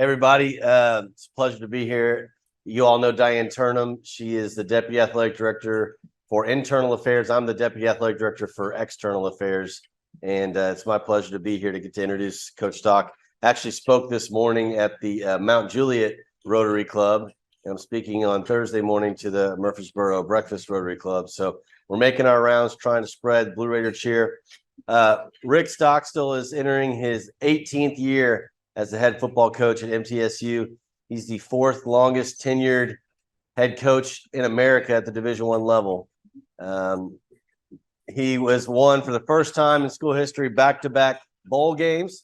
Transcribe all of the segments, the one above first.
everybody. It's a pleasure to be here. You all know Diane Turnham. She is the Deputy Athletic Director for Internal Affairs. I'm the Deputy Athletic Director for External Affairs. And it's my pleasure to be here to get to introduce Coach Stock. Actually spoke this morning at the Mount Juliet Rotary Club. And I'm speaking on Thursday morning to the Murfreesboro Breakfast Rotary Club. So we're making our rounds, trying to spread Blue Raider cheer. Rick Stockstill is entering his 18th year as the head football coach at MTSU. He's the fourth longest tenured head coach in America at the Division I level. He was won for the first time in school history back-to-back bowl games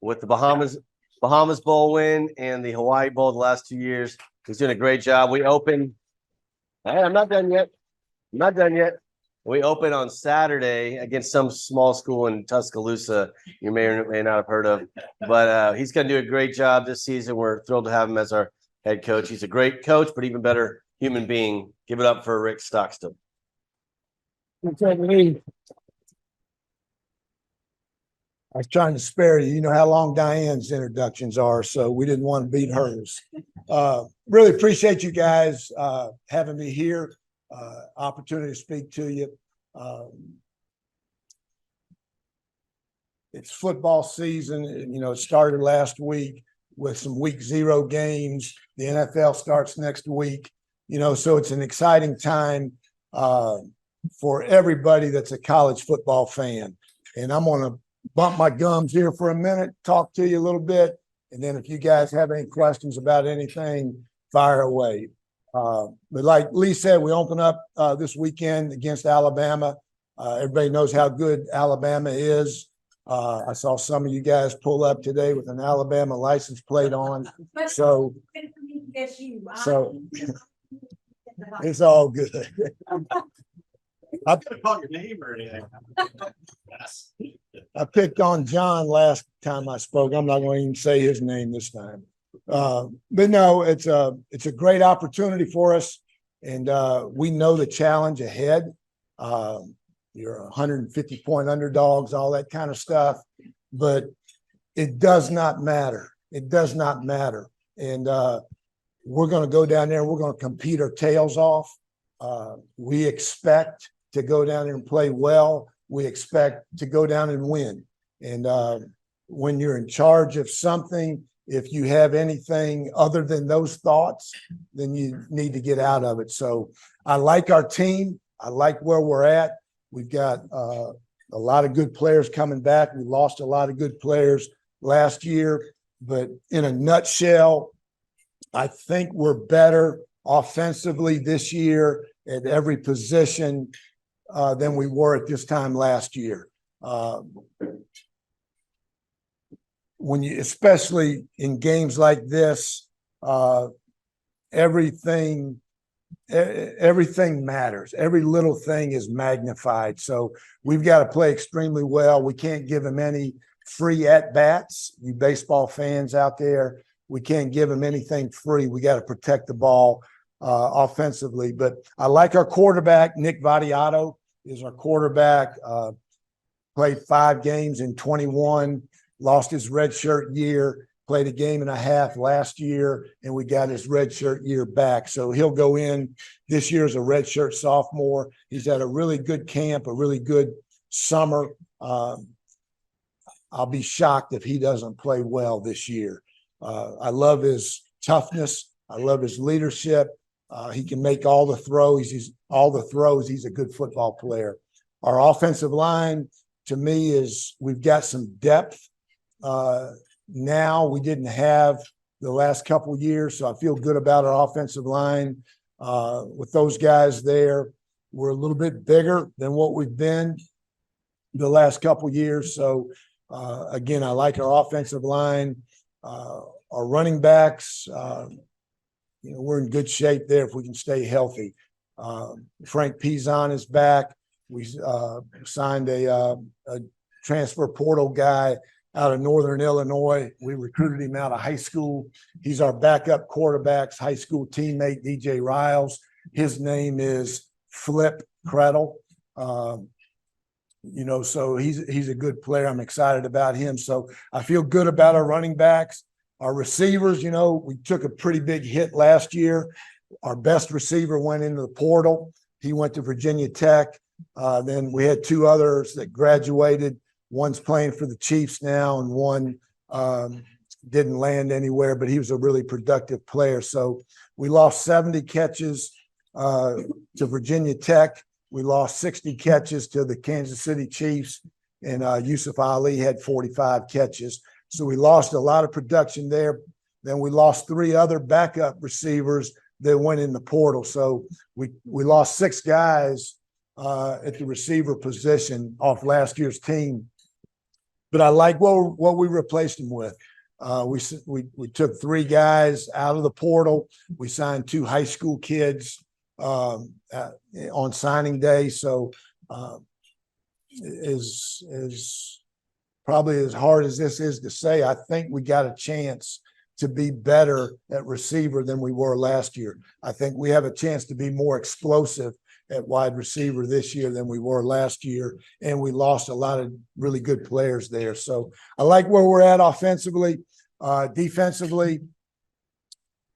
with the Bahamas Bowl win and the Hawaii Bowl the last 2 years. He's doing a great job. We open. Hey, I'm not done yet. We open on Saturday against some small school in Tuscaloosa you may or may not have heard of. But he's going to do a great job this season. We're thrilled to have him as our head coach. He's a great coach, but even better human being. Give it up for Rick Stockstill. I was trying to spare you. You know how long Diane's introductions are, so we didn't want to beat hers. Really appreciate you guys having me here. Opportunity to speak to you. It's football season. You know, it started last week with some week 0 games. The NFL starts next week. You know, so it's an exciting time for everybody that's a college football fan. And I'm going to bump my gums here for a minute, talk to you a little bit, and then if you guys have any questions about anything, fire away. But like Lee said, we open up this weekend against Alabama. Everybody knows how good Alabama is. I saw some of you guys pull up today with an Alabama license plate on. So it's all good. I picked on John last time I spoke. I'm not going to even say his name this time. But no, it's a great opportunity for us, and we know the challenge ahead. You're 150-point underdogs, all that kind of stuff, but it does not matter. It does not matter, and we're going to go down there. We're going to compete our tails off. We expect to go down there and play well. We expect to go down and win. And when you're in charge of something, if you have anything other than those thoughts, then you need to get out of it. So I like our team. I like where we're at. We've got a lot of good players coming back. We lost a lot of good players last year. But in a nutshell, I think we're better offensively this year at every position than we were at this time last year. When you, especially in games like this, everything matters. Every little thing is magnified. So we've got to play extremely well. We can't give them any free at-bats. You baseball fans out there, we can't give them anything free. We got to protect the ball offensively. But I like our quarterback. Nick Vattiato is our quarterback. Played 5 games in 21. Lost his redshirt year, played a game and a half last year, and we got his redshirt year back. So he'll go in this year as a redshirt sophomore. He's had a really good camp, a really good summer. I'll be shocked if he doesn't play well this year. I love his toughness. I love his leadership. He can make all the throws. He's a good football player. Our offensive line, to me, is we've got some depth. Now we didn't have the last couple of years, so I feel good about our offensive line. With those guys there, we're a little bit bigger than what we've been the last couple of years. So again, I like our offensive line. Our running backs, we're in good shape there if we can stay healthy. Frank Pizon is back. We signed a transfer portal guy out of Northern Illinois. We recruited him out of high school. He's our backup quarterback's high school teammate, DJ Riles. His name is Flip Credle. So he's a good player. I'm excited about him. So I feel good about our running backs. Our receivers, you know, we took a pretty big hit last year. Our best receiver went into the portal. He went to Virginia Tech. Then we had two others that graduated. One's playing for the Chiefs now, and one didn't land anywhere, but he was a really productive player. So we lost 70 catches to Virginia Tech. We lost 60 catches to the Kansas City Chiefs, and Yusuf Ali had 45 catches. So we lost a lot of production there. Then we lost three other backup receivers that went in the portal. So we lost six guys at the receiver position off last year's team. But I like what we replaced them with. We took three guys out of the portal. We signed two high school kids on signing day. So is probably as hard as this is to say, I think we got a chance to be better at receiver than we were last year. I think we have a chance to be more explosive at wide receiver this year than we were last year. And we lost a lot of really good players there. So I like where we're at offensively. Defensively,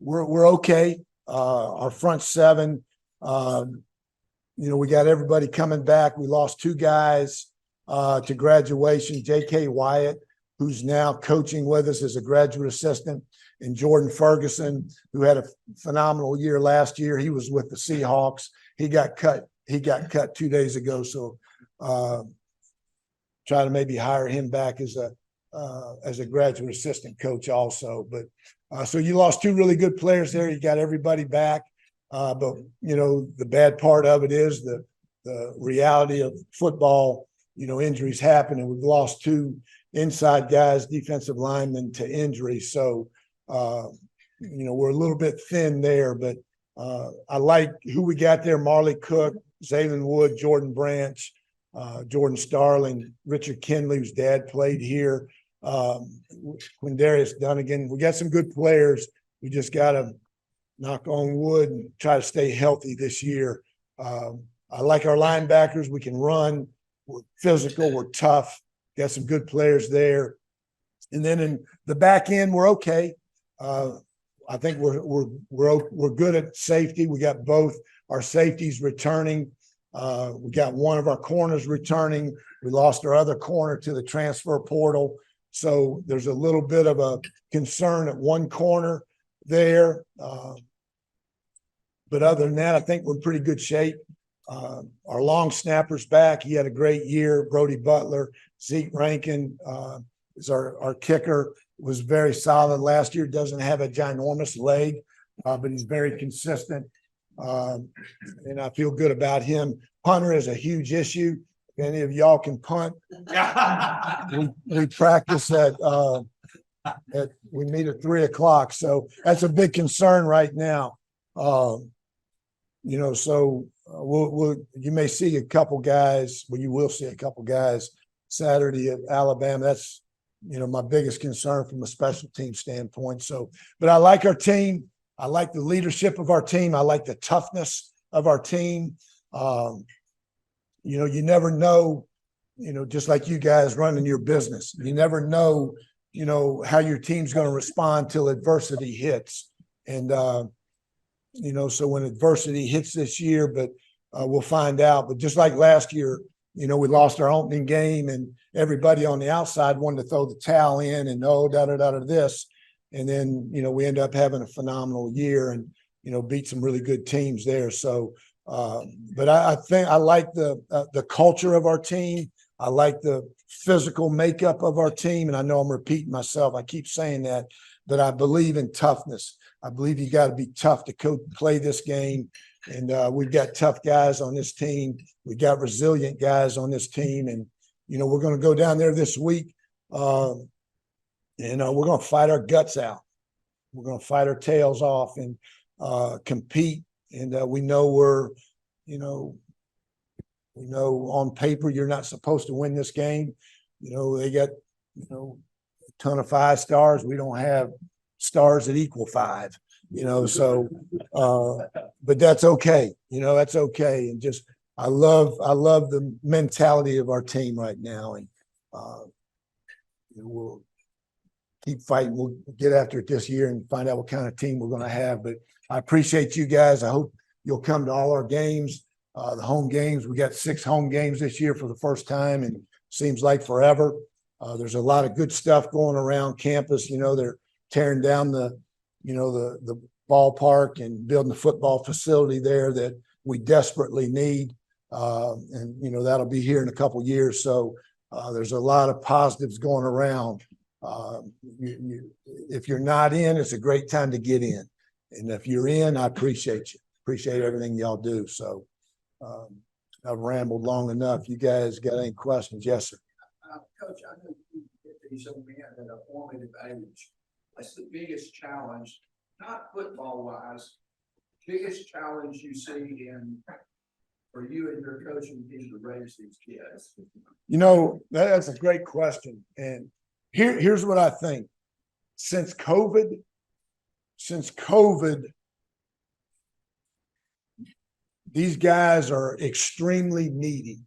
we're okay. Our front seven, we got everybody coming back. We lost two guys to graduation, J.K. Wyatt, who's now coaching with us as a graduate assistant, and Jordan Ferguson, who had a phenomenal year last year. He was with the Seahawks. He got cut 2 days ago. So try to maybe hire him back as a graduate assistant coach also. But so you lost two really good players there. You got everybody back. But the bad part of it is the reality of football. Injuries happen, and we've lost two inside guys, defensive linemen, to injury. So, we're a little bit thin there, but I like who we got there: Marley Cook, Zaylen Wood, Jordan Branch, Jordan Starling, Richard Kinley, whose dad played here, Quindarius Dunnigan. We got some good players. We just got to knock on wood and try to stay healthy this year. I like our linebackers. We can run. We're physical. We're tough. Got some good players there. And then in the back end, we're okay. I think we're good at safety. We got both our safeties returning. We got one of our corners returning. We lost our other corner to the transfer portal. So there's a little bit of a concern at one corner there. But other than that, I think we're in pretty good shape. Our long snapper's back. He had a great year. Brody Butler, Zeke Rankin is our kicker. Was very solid last year. Doesn't have a ginormous leg, but he's very consistent. And I feel good about him. Punter is a huge issue. If any of y'all can punt, we practice we meet at 3:00. So that's a big concern right now. You may see a couple guys. Well, you will see a couple guys Saturday at Alabama. That's my biggest concern from a special team standpoint. So, but I like our team. I like the leadership of our team. I like the toughness of our team. You never know, just like you guys running your business, you never know, how your team's going to respond till adversity hits. And, so when adversity hits this year, but we'll find out. But just like last year, we lost our opening game and everybody on the outside wanted to throw the towel in and this. And then, we end up having a phenomenal year and, beat some really good teams there. So, but I think I like the culture of our team. I like the physical makeup of our team. And I know I'm repeating myself. I keep saying that, but I believe in toughness. I believe you got to be tough to play this game. And we've got tough guys on this team. We got resilient guys on this team. And, we're going to go down there this week. We're going to fight our guts out. We're going to fight our tails off and compete. And we know on paper you're not supposed to win this game. They got, a ton of 5 stars. We don't have stars that equal 5, so, but that's okay. That's okay. And just, I love the mentality of our team right now. And keep fighting. We'll get after it this year and find out what kind of team we're going to have. But I appreciate you guys. I hope you'll come to all our games, the home games. We got 6 home games this year for the first time, and seems like forever. There's a lot of good stuff going around campus. You know, they're tearing down the ballpark and building a football facility there that we desperately need. And, you know, that'll be here in a couple of years. So there's a lot of positives going around. If you're not in, it's a great time to get in. And if you're in, I appreciate you. Appreciate everything y'all do. So I've rambled long enough. You guys got any questions? Yes, sir. Coach, I know you get these young men at a formative age. What's the biggest challenge, not football wise, biggest challenge you see for you and your coaching team to raise these kids? You know, that's a great question. And here's what I think. Since COVID, these guys are extremely needy.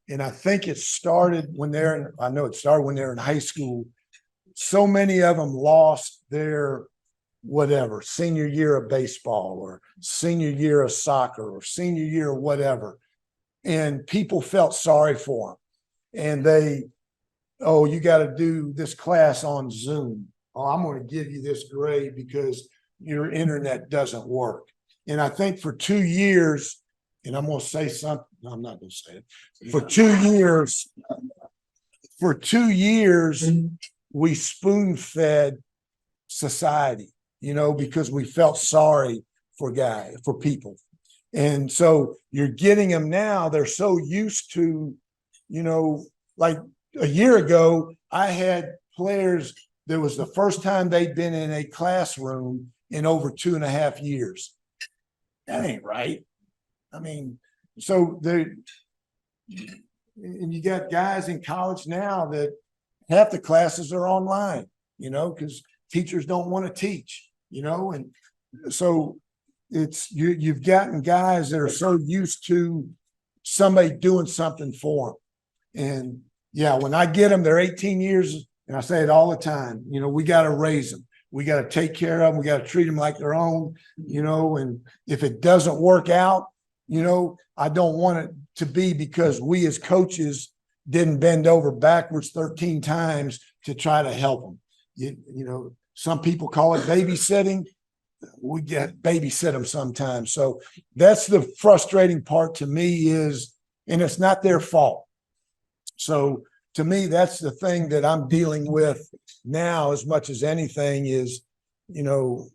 And I think it started when they're in high school. So many of them lost their senior year of baseball or senior year of soccer or senior year of whatever. And people felt sorry for them. And you got to do this class on Zoom. Oh, I'm going to give you this grade because your internet doesn't work. And I think for 2 years, and I'm going to say something, no, I'm not going to say it. For 2 years, we spoon-fed society, you know, because we felt sorry for people. And so you're getting them now, they're so used to, you know, like a year ago, I had players that was the first time they'd been in a classroom in over 2.5 years. That ain't right. I mean, so and you got guys in college now that half the classes are online, you know, because teachers don't want to teach, you know, and so you've gotten guys that are so used to somebody doing something for them. And yeah, when I get them, they're 18 years, and I say it all the time, you know, we got to raise them. We got to take care of them. We got to treat them like their own, you know, and if it doesn't work out, you know, I don't want it to be because we as coaches didn't bend over backwards 13 times to try to help them. You know, some people call it babysitting. We get babysit them sometimes. So that's the frustrating part to me is, and it's not their fault. So to me, that's the thing that I'm dealing with now as much as anything is, you know,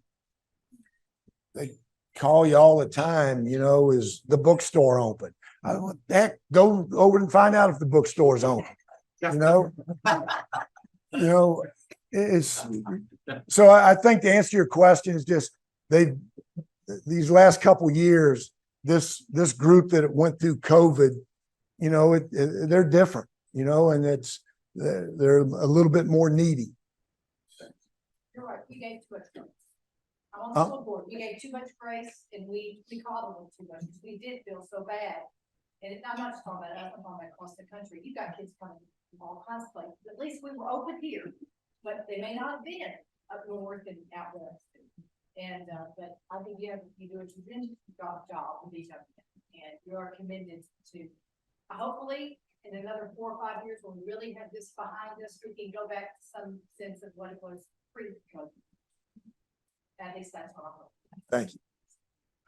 they call you all the time, you know, is the bookstore open? I don't want that. Go over and find out if the bookstore's open, you know? You know, it's so I think to answer your question is just these last couple of years, this group that went through COVID, you know, they're different, you know, and they're a little bit more needy. You're right. We gave too much grace. I'm on the school board. We gave too much grace, and we called them too much because we did feel so bad. And I'm not just talking about us, I'm talking about across the country. You got kids coming from all kinds of places. At least we were open here, but they may not have been up north and out west. And but I think you do a tremendous job with these young men, and you are committed to hopefully in another 4 or 5 years when we really have this behind us, we can go back to some sense of what it was pre-COVID. At least that's what I hope. Thank you.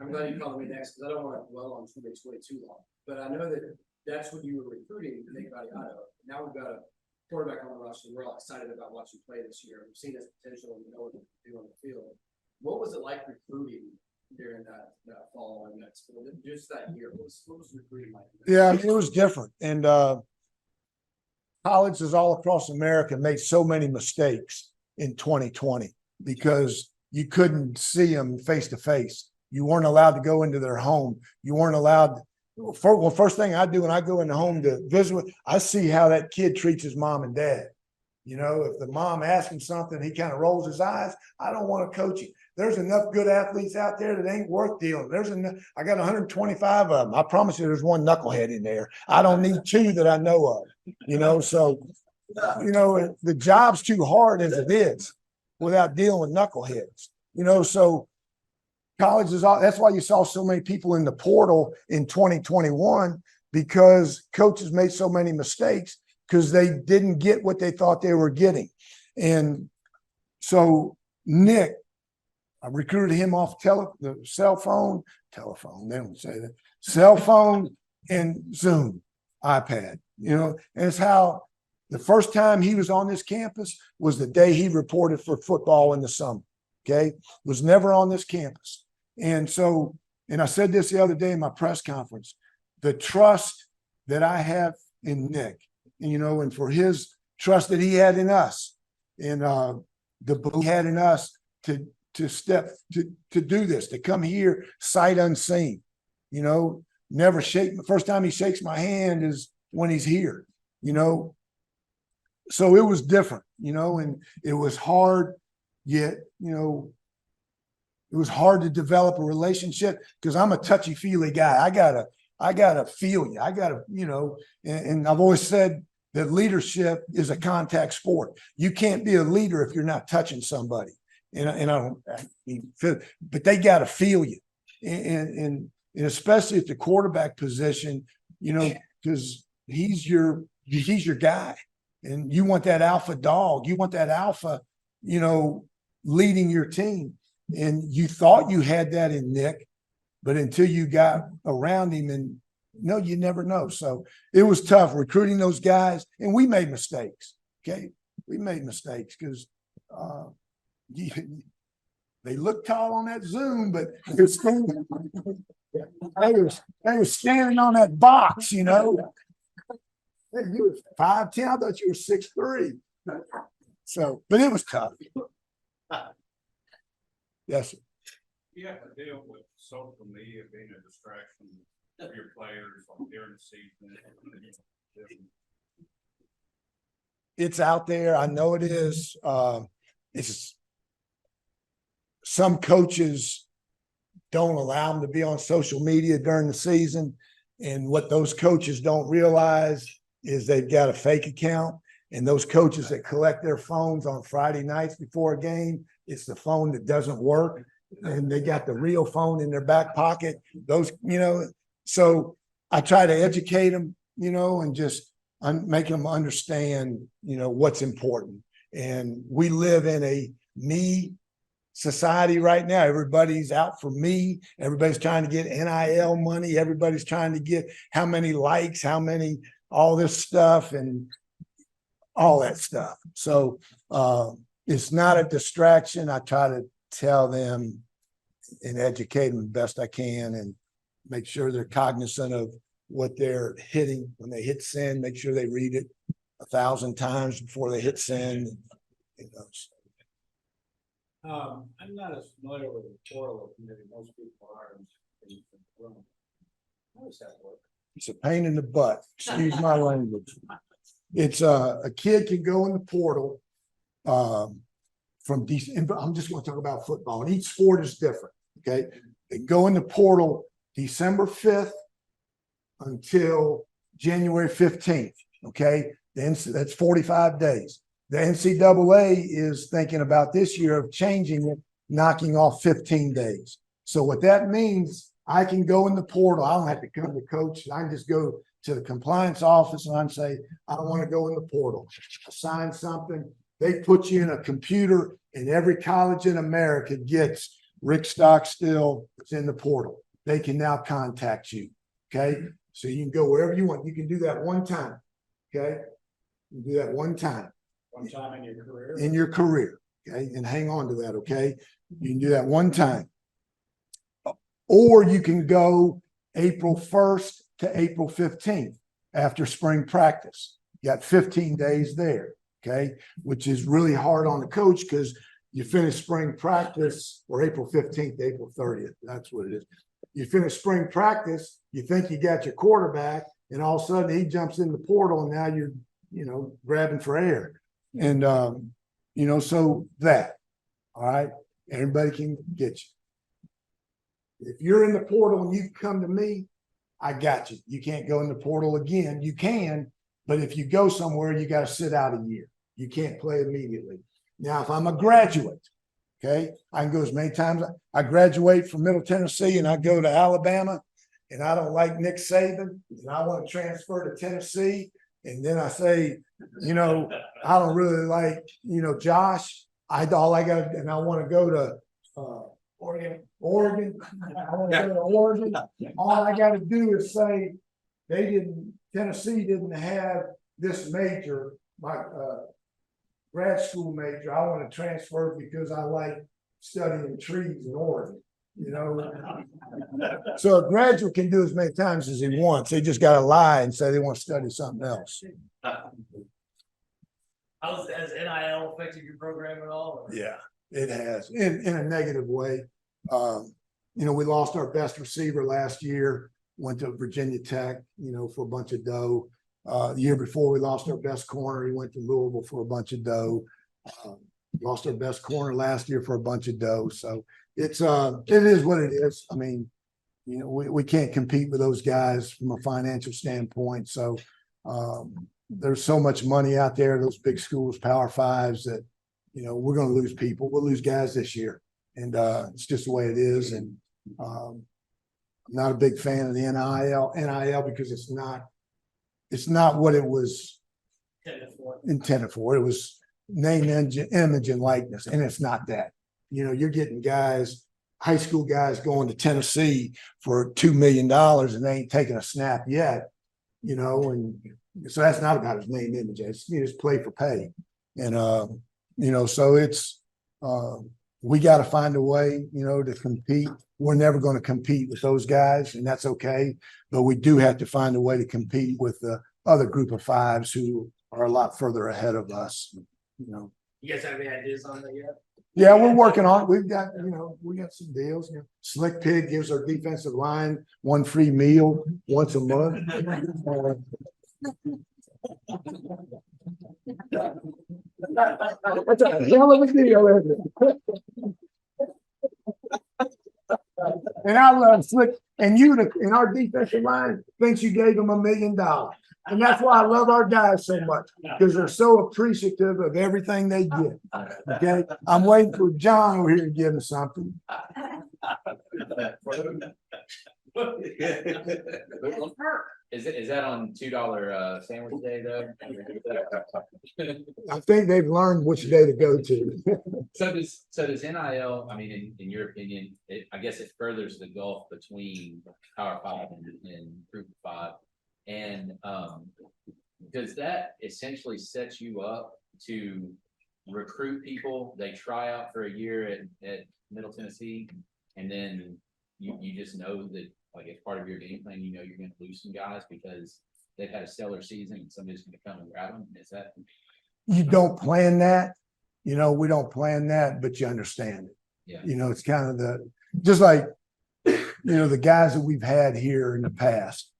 I'm glad you called me next because I don't want to dwell on 2 weeks way too long. But I know that that's what you were recruiting to think about Idaho. Now we've got a quarterback on the roster. We're all excited about watching play this year. We've seen his potential and we know what he can do on the field. What was it like recruiting during that fall and that school? Just that year, what was recruiting like? Yeah, I mean, it was different. And colleges all across America made so many mistakes in 2020 because you couldn't see them face to face. You weren't allowed to go into their home. You weren't allowed. First thing I do when I go in the home to visit with, I see how that kid treats his mom and dad. You know, if the mom asks him something, he kind of rolls his eyes. I don't want to coach him. There's enough good athletes out there that ain't worth dealing. I got 125 of them. I promise you there's one knucklehead in there. I don't need 2 that I know of, you know, so You know, the job's too hard as it is without dealing with knuckleheads, you know, so college is all, that's why you saw so many people in the portal in 2021 because coaches made so many mistakes because they didn't get what they thought they were getting. And so Nick, I recruited him off the cell phone, they don't say that, cell phone and Zoom, iPad, you know, and it's how the first time he was on this campus was the day he reported for football in the summer. Okay. Was never on this campus. And so, and I said this the other day in my press conference, the trust that I have in Nick, you know, and for his trust that he had in us and the belief he had in us to do this, to come here sight unseen, you know, never shake. The first time he shakes my hand is when he's here, you know. So it was different, you know, and it was hard, yet, you know, it was hard to develop a relationship because I'm a touchy-feely guy. I gotta feel you. I gotta, you know, and I've always said that leadership is a contact sport. You can't be a leader if you're not touching somebody. And I don't, but they gotta feel you. And especially at the quarterback position, you know, because he's your guy. And you want that alpha dog. You want that alpha, you know, leading your team. And you thought you had that in Nick, but until you got around him, and no, you never know. So it was tough recruiting those guys, and we made mistakes. Okay, we made mistakes because they look tall on that Zoom, but they were standing on that box, you know. You were 5'10", I thought you were 6'3". So, but it was tough. Yes, sir. You have to deal with social media being a distraction for your players like during the season. It's out there. I know it is. It's some coaches don't allow them to be on social media during the season. And what those coaches don't realize is they've got a fake account. And those coaches that collect their phones on Friday nights before a game, it's the phone that doesn't work. And they got the real phone in their back pocket. Those, you know, so I try to educate them, you know, and just make them understand, you know, what's important. And we live in a me society right now. Everybody's out for me. Everybody's trying to get NIL money. Everybody's trying to get how many likes, how many, all this stuff and all that stuff. So it's not a distraction. I try to tell them and educate them the best I can and make sure they're cognizant of what they're hitting. When they hit send, make sure they read it 1,000 times before they hit send. You know, so. I'm not as familiar with the portal as maybe most people are. How does that work? It's a pain in the butt. Excuse my language. It's a kid can go in the portal from December. I'm just going to talk about football, and each sport is different. Okay, they go in the portal December 5th until January 15th. Okay, then that's 45 days. The NCAA is thinking about this year of changing it, knocking off 15 days. So what that means, I can go in the portal. I don't have to come to coach. I can just go to the compliance office and I say, I don't want to go in the portal. I sign something. They put you in a computer, and every college in America gets Rick Stockstill. It's in the portal. They can now contact you. Okay. So you can go wherever you want. You can do that one time. Okay. You can do that one time. One time in your career? In your career. Okay. And hang on to that. Okay. You can do that one time. Or you can go April 1st to April 15th after spring practice. You got 15 days there. Okay. Which is really hard on the coach because you finish spring practice, or April 15th to April 30th. That's what it is. You finish spring practice, you think you got your quarterback, and all of a sudden he jumps in the portal and now you're, you know, grabbing for air. And, you know, so that, all right, everybody can get you. If you're in the portal and you come to me, I got you. You can't go in the portal again. You can, But if you go somewhere, you got to sit out a year. You can't play immediately. Now, if I'm a graduate, okay, I can go as many times. I graduate from Middle Tennessee and I go to Alabama and I don't like Nick Saban and I want to transfer to Tennessee. And then I say, you know, I don't really like, you know, Josh. All I got, and I want to go to Oregon. I want to go to Oregon. All I got to do is say Tennessee didn't have this major, my grad school major. I want to transfer because I like studying trees in Oregon, you know. So a graduate can do as many times as he wants. They just got to lie and say they want to study something else. Has NIL affected your program at all? Or? Yeah, it has in a negative way. You know, we lost our best receiver last year, went to Virginia Tech, you know, for a bunch of dough. The year before we lost our best corner, he went to Louisville for a bunch of dough. Lost our best corner last year for a bunch of dough. So it is what it is. I mean, you know, we can't compete with those guys from a financial standpoint. So there's so much money out there, those big schools, Power Fives, that, you know, we're going to lose people. We'll lose guys this year. And it's just the way it is. And I'm not a big fan of the NIL because it's not what it was intended for. It was name, image, and likeness. And it's not that. You know, you're getting guys, high school guys going to Tennessee for $2 million and they ain't taking a snap yet, you know, and so that's not about his name, image. It's, you just play for pay. And, you know, so it's, we got to find a way, you know, to compete. We're never going to compete with those guys, and that's okay. But we do have to find a way to compete with the other group of fives who are a lot further ahead of us, you know. You guys have any ideas on that yet? Yeah, we're working on it. We've got, you know, we got some deals. You know, Slick Pig gives our defensive line one free meal once a month. What's a hell of a deal, isn't it? And I love Slick, and and our defensive line thinks you gave them $1 million. And that's why I love our guys so much, because they're so appreciative of everything they get. Okay. I'm waiting for John over here to give them something. Is that on $2 sandwich day though? I think they've learned which day to go to. So does NIL, I mean, in your opinion, I guess it furthers the gulf between Power Five and Group of Five. And does that essentially set you up to recruit people? They try out for a year at Middle Tennessee, and then you just know that, like, as part of your game plan, you know you're going to lose some guys because they've had a stellar season and somebody's going to come and grab them. Is that? You don't plan that, you know, we don't plan that, but you understand it. Yeah. You know, it's kind of just like, you know, the guys that we've had here in the past.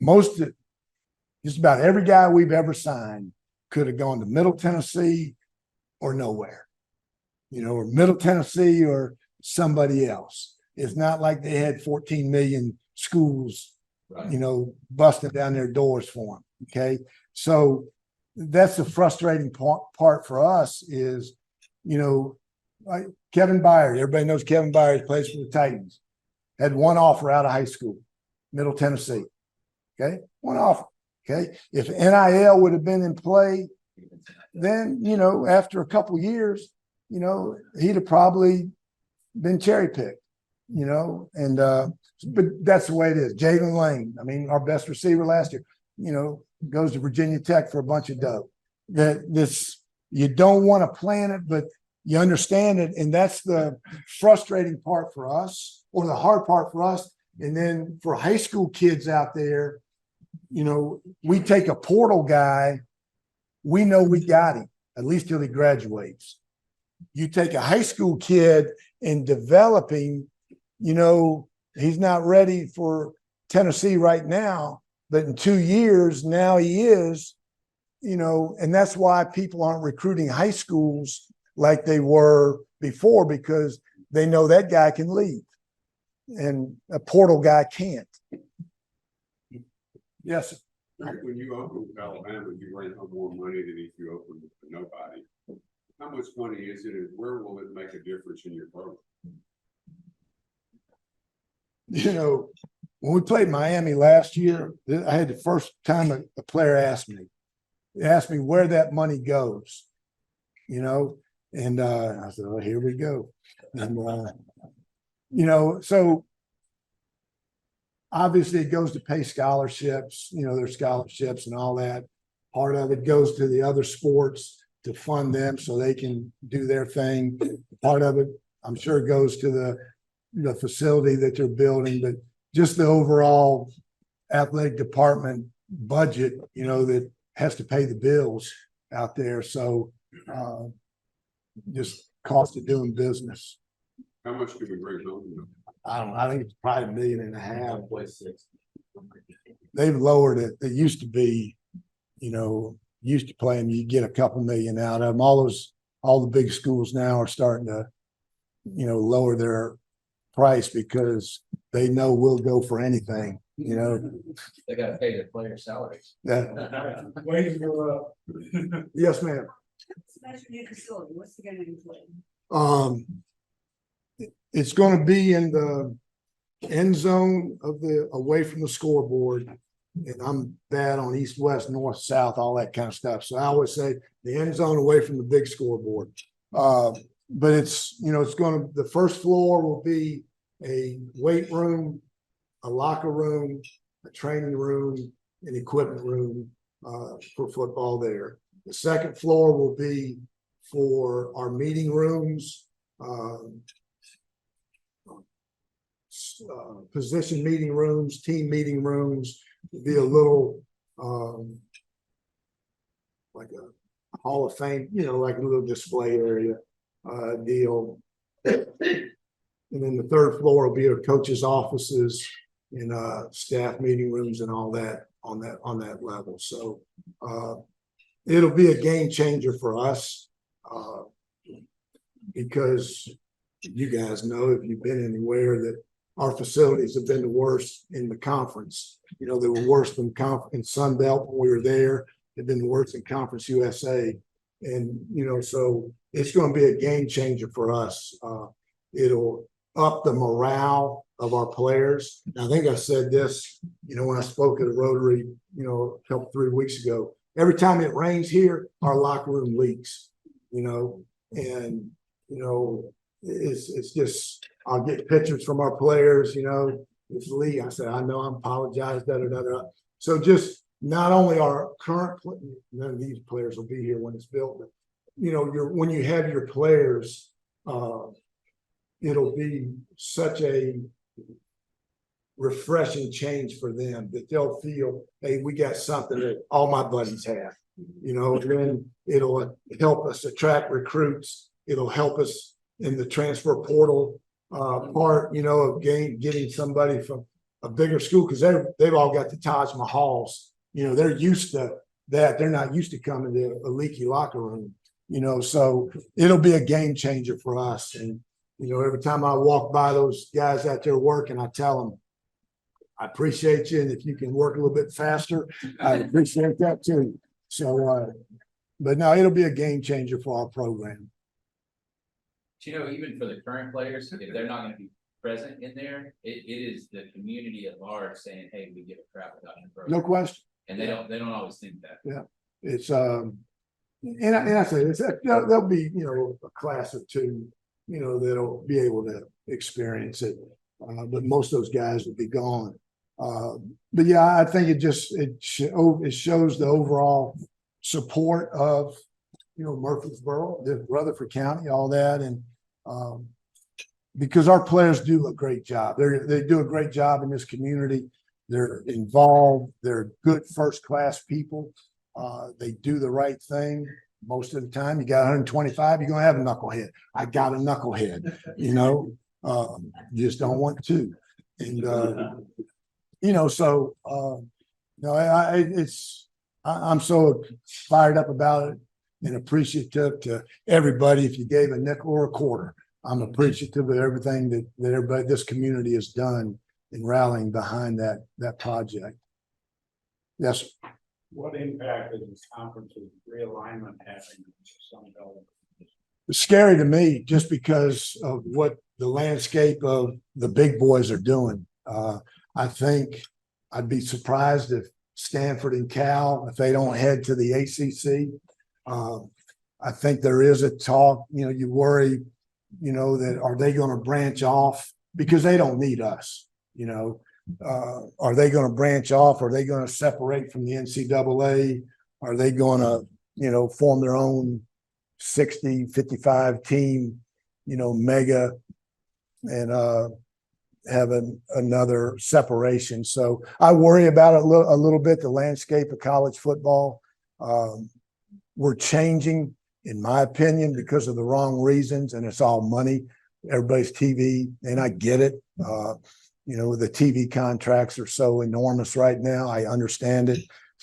Just about every guy we've ever signed could have gone to Middle Tennessee or nowhere, you know, or Middle Tennessee or somebody else. It's not like they had 14 million schools, right, you know, busting down their doors for them. Okay. So that's the frustrating part for us is, you know, like Kevin Byers, everybody knows Kevin Byers plays for the Titans, had one offer out of high school, Middle Tennessee. Okay. One offer. Okay. If NIL would have been in play, then, you know, after a couple of years, you know, he'd have probably been cherry picked, you know, and, but that's the way it is. Jalen Lane, I mean, our best receiver last year, you know, goes to Virginia Tech for a bunch of dough. You don't want to plan it, but you understand it. And that's the frustrating part for us, or the hard part for us. And then for high school kids out there, you know, we take a portal guy, we know we got him, at least till he graduates. You take a high school kid and developing, you know, he's not ready for Tennessee right now, but in 2 years, now he is, you know, and that's why people aren't recruiting high schools like they were before, because they know that guy can leave and a portal guy can't. Yes. When you open with Alabama, you bring home more money than if you open with nobody. How much money is it, and where will it make a difference in your program? You know, when we played Miami last year, I had the first time a player asked me where that money goes, you know, and I said, "Oh, here we go." And you know, so obviously it goes to pay scholarships, you know, their scholarships and all that. Part of it goes to the other sports to fund them so they can do their thing. Part of it, I'm sure, goes to the facility that they're building, but just the overall athletic department budget, you know, that has to pay the bills out there. So just cost of doing business. How much do we bring home? I think it's probably $1.5 million. They've lowered it. They used to be, you know, used to playing, you get a couple million out of them. All the big schools now are starting to, you know, lower their price because they know we'll go for anything, you know. They gotta pay their players' salaries. Waiting for, Yes, ma'am. Special new facility, what's it gonna include? It's going to be in the end zone of away from the scoreboard. And I'm bad on east, west, north, south, all that kind of stuff. So I always say the end zone away from the big scoreboard. But it's, you know, the first floor will be a weight room, a locker room, a training room, an equipment room for football there. The second floor will be for our meeting rooms, position meeting rooms, team meeting rooms. It'll be a little like a Hall of Fame, you know, like a little display area deal. And then the third floor will be our coaches' offices and staff meeting rooms and all that on that level. So it'll be a game changer for us because you guys know, if you've been anywhere, that our facilities have been the worst in the conference. You know, they were worse than in Sun Belt when we were there. They've been worse in Conference USA. And, you know, so it's going to be a game changer for us. It'll up the morale of our players. And I think I said this, you know, when I spoke at a Rotary, you know, 3 weeks ago. Every time it rains here, our locker room leaks, you know, and, you know, it's just, I'll get pictures from our players, you know, it's leak. I said, I know, I apologize, da, da, da, da. So just not only our current, none of these players will be here when it's built, but, you know, when you have your players, it'll be such a refreshing change for them that they'll feel, hey, we got something that all my buddies have, you know, and then it'll help us attract recruits. It'll help us in the transfer portal part, you know, of getting somebody from a bigger school, because they've all got the Taj Mahals, you know, they're used to that. They're not used to coming to a leaky locker room, you know, so it'll be a game changer for us. And, you know, every time I walk by those guys out there working, I tell them, I appreciate you. And if you can work a little bit faster, I appreciate that too. So, but no, it'll be a game changer for our program. You know, even for the current players, if they're not gonna be present in there, it is the community at large saying, hey, we give a crap about your program. No question. And they don't always think that. Yeah, it's and I say it's there'll be, you know, a class or two, you know, that'll be able to experience it, but most of those guys will be gone. But yeah, I think it shows the overall support of, you know, Murfreesboro, the Rutherford County, all that, and because our players do a great job. They do a great job in this community. They're involved. They're good first-class people. They do the right thing most of the time. You got 125, you're gonna have a knucklehead. I got a knucklehead, you know. You just don't want to. And you know, so you know, I'm so fired up about it and appreciative to everybody. If you gave a nickel or a quarter, I'm appreciative of everything that everybody, this community has done in rallying behind that project. Yes, sir. What impact is this conference's realignment having on some element? It's scary to me just because of what the landscape of the big boys are doing. I think I'd be surprised if Stanford and Cal, if they don't head to the ACC. I think there is a talk, you worry, that are they going to branch off because they don't need us, are they going to branch off? Are they going to separate from the NCAA? Are they going to, form their own 60, 55 team, mega and have another separation. So I worry about it a little bit, the landscape of college football. We're changing, in my opinion, because of the wrong reasons, and it's all money. Everybody's TV, and I get it. The TV contracts are so enormous right now. I understand it.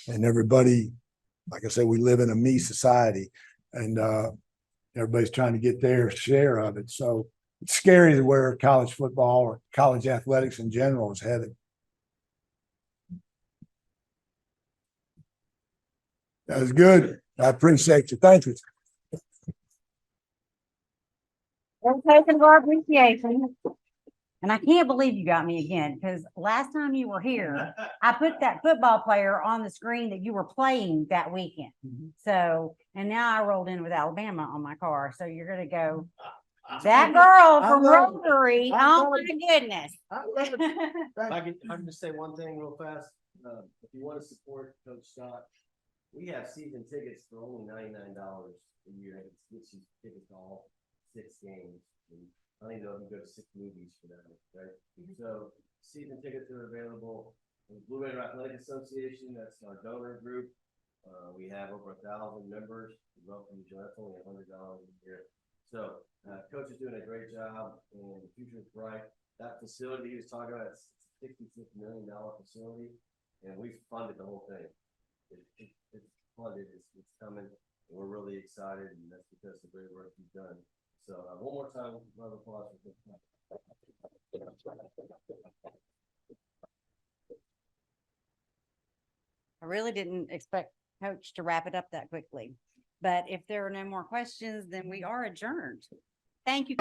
And everybody, like I said, we live in a me society, and everybody's trying to get their share of it. So it's scary to where college football or college athletics in general is headed. That was good. I appreciate you. Thank you. Token of our appreciation. And I can't believe you got me again, because last time you were here, I put that football player on the screen that you were playing that weekend. So, and now I rolled in with Alabama on my car. So you're going to go, that girl from Rotary. Oh my goodness. If I can just say one thing real fast, if you want to support Coach Scott, we have season tickets for only $99 a year. It gets you tickets to all 6 games. And I don't even know if you go to 6 movies for that, right? So season tickets are available. The Blue Raider Athletic Association, that's our donor group. We have over 1,000 members. You're welcome to join. That's only $100 a year. So Coach is doing a great job, and the future is bright. That facility he was talking about, it's a $66 million facility, and we funded the whole thing. It's funded, it's coming, and we're really excited, and that's because of the great work you've done. So one more time, round of applause for Coach. I really didn't expect Coach to wrap it up that quickly. But if there are no more questions, then we are adjourned. Thank you.